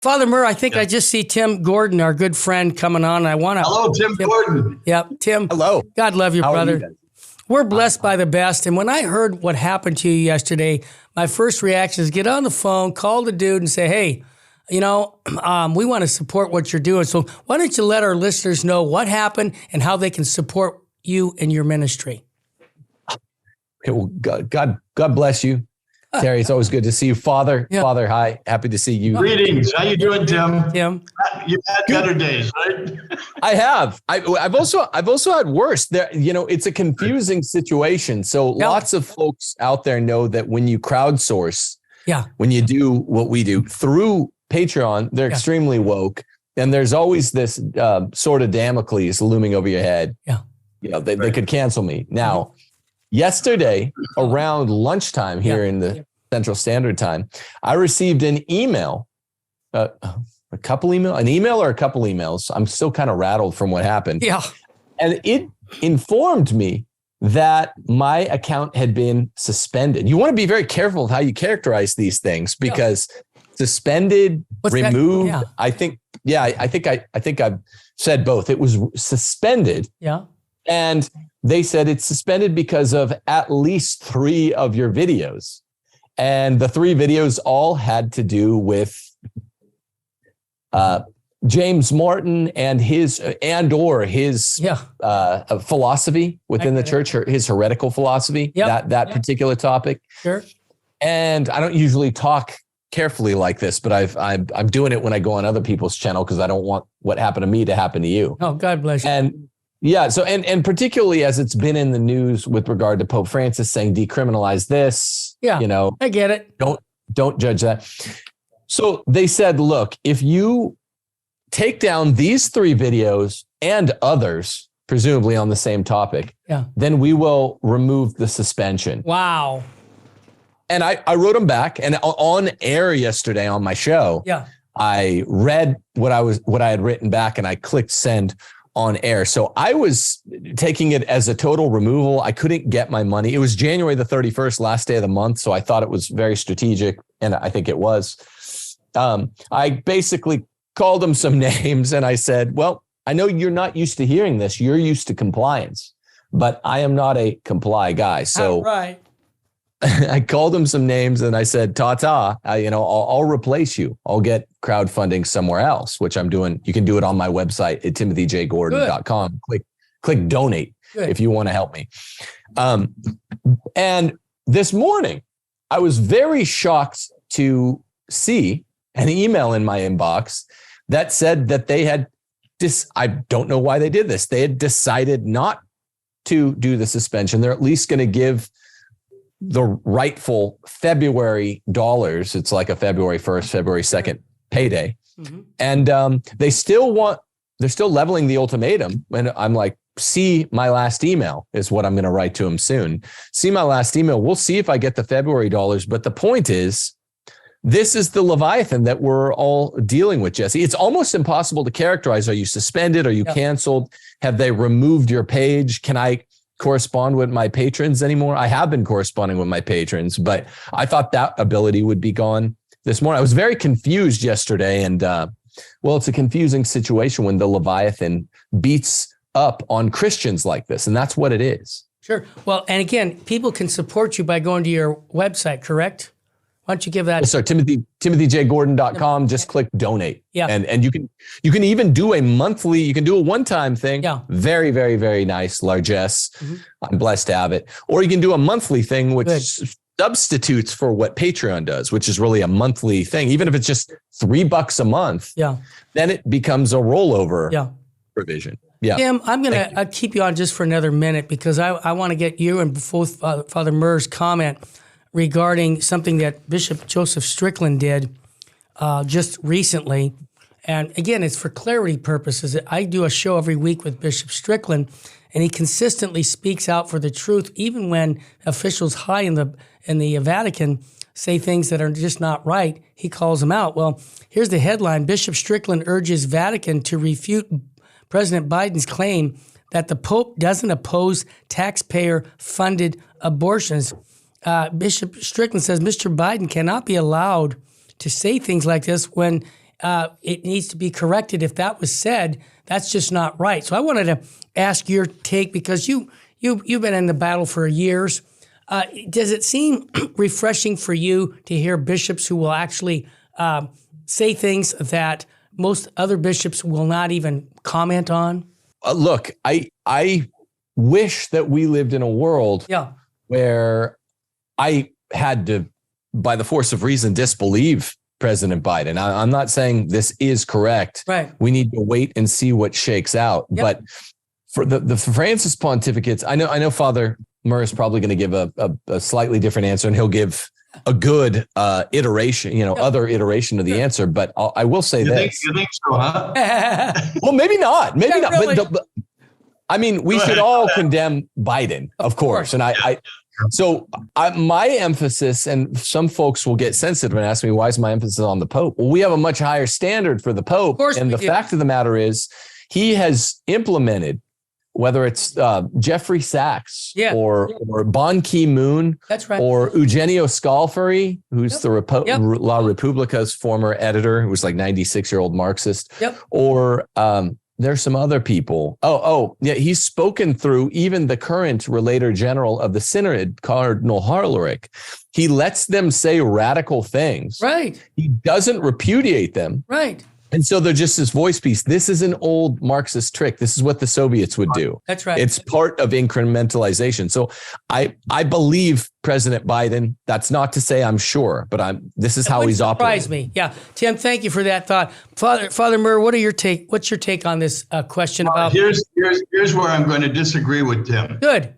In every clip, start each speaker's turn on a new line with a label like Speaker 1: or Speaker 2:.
Speaker 1: Father Murr, I think I just see Tim Gordon, our good friend, coming on. I want to.
Speaker 2: Hello, Tim Gordon.
Speaker 1: Yep, Tim.
Speaker 3: Hello.
Speaker 1: God love you,
Speaker 3: How
Speaker 1: brother.
Speaker 3: are you guys?
Speaker 1: We're blessed by the best. And when I heard what happened to you yesterday, my first reaction is get on the phone, call the dude, and say, "Hey, we want to support what you're doing. So why don't you let our listeners know what happened and how they can support you and your ministry?"
Speaker 3: Okay, well, God bless you, Terry. It's always good to see you, Father.
Speaker 1: Yeah.
Speaker 3: Father, hi. Happy to see you.
Speaker 2: Greetings. How you doing, Tim?
Speaker 1: Tim,
Speaker 2: You've had better days, right?
Speaker 3: I have. I've also had worse. There, it's a confusing situation. So lots of folks out there know that when you crowdsource, when you do what we do through Patreon, they're extremely woke, and there's always this sort of Damocles looming over your head. Yeah, they could cancel me now. Yesterday, around lunchtime here in the Central Standard Time, I received an email, an email or a couple emails. I'm still kind of rattled from what happened. Yeah. And it informed me that my account had been suspended. You want to be very careful with how you characterize these things because suspended, removed. I think I've said both. It was suspended. Yeah. And they said it's suspended because of at least 3 of your videos. And the 3 videos all had to do with James Martin and his philosophy within the church, his heretical philosophy, that particular topic. Sure. And I don't usually talk carefully like this, but I'm doing it when I go on other people's channel because I don't want what happened to me to happen to you.
Speaker 1: Oh, God bless you.
Speaker 3: And so and particularly as it's been in the news with regard to Pope Francis saying decriminalize this. Yeah,
Speaker 1: I get it.
Speaker 3: Don't judge that. So they said, look, if you take down these 3 videos and others, presumably on the same topic, then we will remove the suspension.
Speaker 1: Wow.
Speaker 3: And I wrote them back, and on air yesterday on my show, I read what I had written back, and I clicked send on air. So I was taking it as a total removal. I couldn't get my money. It was January the 31st, last day of the month. So I thought it was very strategic, and I think it was. I basically called them some names, and I said, well, I know you're not used to hearing this. You're used to compliance, but I am not a comply guy. So I called him some names and I said, I'll replace you. I'll get crowdfunding somewhere else, which I'm doing. You can do it on my website at timothyjgordon.com. Click donate if you want to help me. And this morning, I was very shocked to see an email in my inbox that said that they had I don't know why they did this. They had decided not to do the suspension. They're at least going to give the rightful February dollars. It's like a February 1st, February 2nd payday. Mm-hmm. And they're still leveling the ultimatum. And I'm like, see my last email is what I'm going to write to them soon. See my last email. We'll see if I get the February dollars. But the point is, this is the Leviathan that we're all dealing with, Jesse. It's almost impossible to characterize. Are you suspended? Are you canceled? Have they removed your page? Can I correspond with my patrons anymore? I have been corresponding with my patrons, but I thought that ability would be gone this morning. I was very confused yesterday, and it's a confusing situation when the Leviathan beats up on Christians like this, and that's what it is. Sure.
Speaker 1: Well, and again, people can support you by going to your website, correct? Why don't you give that?
Speaker 3: Yes, sir. TimothyJGordon.com. Just click donate. Yeah. And you can even do a monthly, you can do a one-time thing. Yeah. Very, very, very nice, largesse. Mm-hmm. I'm blessed to have it. Or you can do a monthly thing, which substitutes for what Patreon does, which is really a monthly thing. Even if it's just $3 a month, then it becomes a rollover provision. Yeah.
Speaker 1: Tim, I'm going to keep you on just for another minute because I want to get you and both Father Murr's comment regarding something that Bishop Joseph Strickland did just recently. And again, it's for clarity purposes. I do a show every week with Bishop Strickland, and he consistently speaks out for the truth, even when officials high in the Vatican say things that are just not right. He calls them out. Well, here's the headline. Bishop Strickland urges Vatican to refute President Biden's claim that the Pope doesn't oppose taxpayer-funded abortions. Bishop Strickland says Mr. Biden cannot be allowed to say things like this when it needs to be corrected. If that was said, that's just not right. So I wanted to ask your take, because you've been in the battle for years. Does it seem refreshing for you to hear bishops who will actually say things that most other bishops will not even comment on?
Speaker 3: Look, I wish that we lived in a world where I had to, by the force of reason, disbelieve President Biden. I'm not saying this is correct.
Speaker 1: Right.
Speaker 3: We need to wait and see what shakes out.
Speaker 1: Yep.
Speaker 3: But for the Francis pontificates, I know Father Murr is probably going to give a slightly different answer, and he'll give a good iteration, other iteration of the answer. But I will say this.
Speaker 2: You think so, huh?
Speaker 3: Well, maybe not. Maybe not.
Speaker 1: Really.
Speaker 3: But I mean, we should all condemn Biden, of course. And So my emphasis, and some folks will get sensitive and ask me, why is my emphasis on the Pope? Well, we have a much higher standard for the Pope. And the fact of the matter is, he has implemented, whether it's Jeffrey Sachs or Ban Ki-moon,
Speaker 1: that's right,
Speaker 3: or Eugenio Scalfari, who's the La Repubblica's former editor, who was like 96-year-old Marxist, or there's some other people. He's spoken through even the current Relator General of the Synod, Cardinal Harlerick. He lets them say radical things.
Speaker 1: Right.
Speaker 3: He doesn't repudiate them.
Speaker 1: Right.
Speaker 3: And so they're just this voice piece. This is an old Marxist trick. This is what the Soviets would do.
Speaker 1: That's right.
Speaker 3: It's part of incrementalization. So I believe President Biden. That's not to say I'm sure, but this is how he's operating.
Speaker 1: Surprise me. Yeah. Tim, thank you for that thought. Father Murr, what's your take on this question about?
Speaker 2: Here's where I'm going to disagree with Tim.
Speaker 1: Good.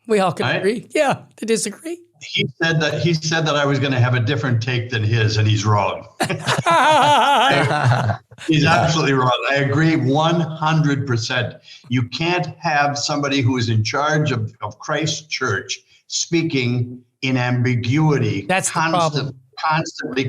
Speaker 1: We all can agree. Yeah, to disagree.
Speaker 2: He said that I was going to have a different take than his, and he's wrong. He's absolutely wrong. I agree 100%. You can't have somebody who is in charge of Christ's church speaking in ambiguity.
Speaker 1: That's the problem.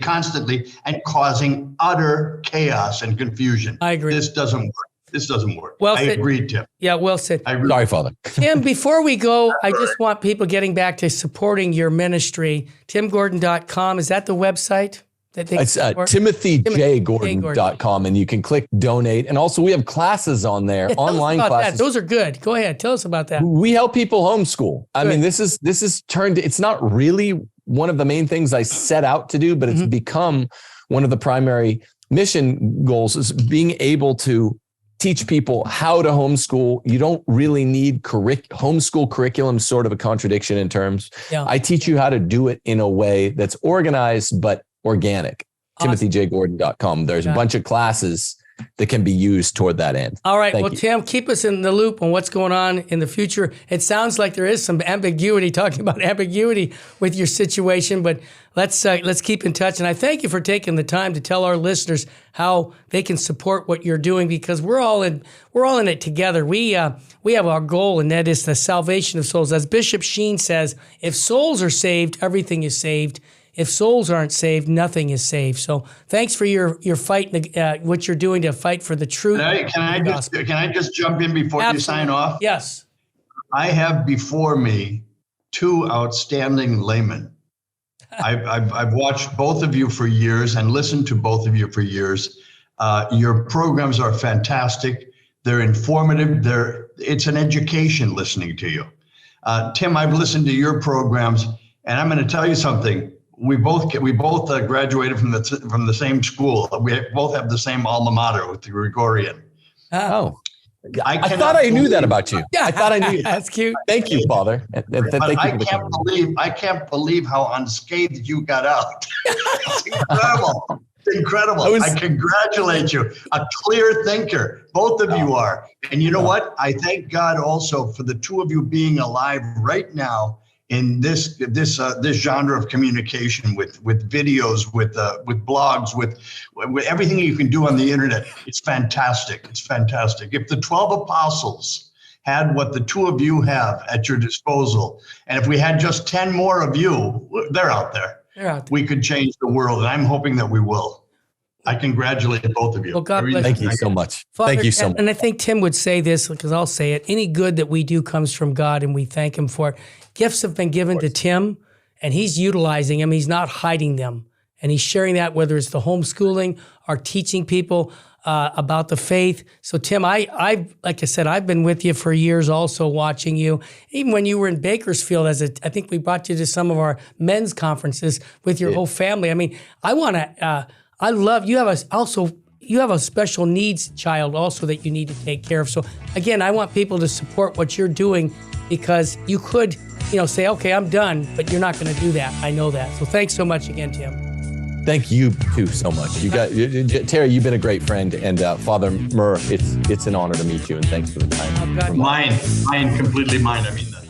Speaker 2: Constantly, and causing utter chaos and confusion.
Speaker 1: I agree.
Speaker 2: This doesn't work. This doesn't work.
Speaker 1: Well
Speaker 2: I
Speaker 1: said.
Speaker 2: agree, Tim.
Speaker 1: Yeah, well said.
Speaker 3: Sorry, Father.
Speaker 1: Tim, before we go, I just want people getting back to supporting your ministry. TimGordon.com, is that the website?
Speaker 3: It's TimothyJGordon.com, and you can click donate. And also we have classes on there, online classes.
Speaker 1: Those are good. Go ahead. Tell us about that.
Speaker 3: We help people homeschool. I mean, this is turned, it's not really one of the main things I set out to do, but it's become one of the primary mission goals, is being able to teach people how to homeschool. You don't really need homeschool curriculum, sort of a contradiction in terms. Yeah. I teach you how to do it in a way that's organized but organic. Awesome. TimothyJGordon.com. There's a bunch of classes that can be used toward that end.
Speaker 1: All right. Thank you. Tim, keep us in the loop on what's going on in the future. It sounds like there is some ambiguity, talking about ambiguity with your situation, but let's keep in touch. And I thank you for taking the time to tell our listeners how they can support what you're doing, because we're all in it together. We have our goal, and that is the salvation of souls. As Bishop SHEEN says, if souls are saved, everything is saved. If souls aren't saved, nothing is saved. So thanks for your fight, what you're doing to fight for the truth.
Speaker 2: Can I just jump in before you sign off?
Speaker 1: Yes.
Speaker 2: I have before me two outstanding laymen. I've watched both of you for years and listened to both of you for years. Your programs are fantastic. They're informative. It's an education listening to you. Tim, I've listened to your programs, and I'm going to tell you something. We both graduated from the same school. We both have the same alma mater with the Gregorian.
Speaker 3: Oh, I thought I knew that about you. Yeah, I thought I knew that.
Speaker 1: That's cute.
Speaker 3: Thank you, Father.
Speaker 2: I can't believe how unscathed you got out. It's incredible. It's incredible. I congratulate you. A clear thinker. Both of you are. And you know what? I thank God also for the two of you being alive right now in this genre of communication, with videos, with blogs, with everything you can do on the internet. It's fantastic. It's fantastic. If the 12 apostles had what the two of you have at your disposal, and if we had just 10 more of you, they're out there. We could change the world, and I'm hoping that we will. I congratulate both of you.
Speaker 1: Well, God bless you.
Speaker 3: Thank you so much.
Speaker 1: Father,
Speaker 3: thank you so much.
Speaker 1: And I think Tim would say this, because I'll say it. Any good that we do comes from God, and we thank him for it. Gifts have been given to Tim, and he's utilizing them. He's not hiding them. and he's sharing that, whether it's the homeschooling or teaching people about the faith. So Tim, I like I said, I've been with you for years, also watching you. Even when you were in Bakersfield, I think we brought you to some of our men's conferences with your whole family. I mean, I love you. You have a special needs child also that you need to take care of. So again, I want people to support what you're doing, because you could, say, okay, I'm done, but you're not going to do that. I know that. So thanks so much again, Tim.
Speaker 3: Thank you too so much. Terry, you've been a great friend, and Father Murr, it's an honor to meet you, and thanks for the time.
Speaker 2: Mine, completely mine. I mean that.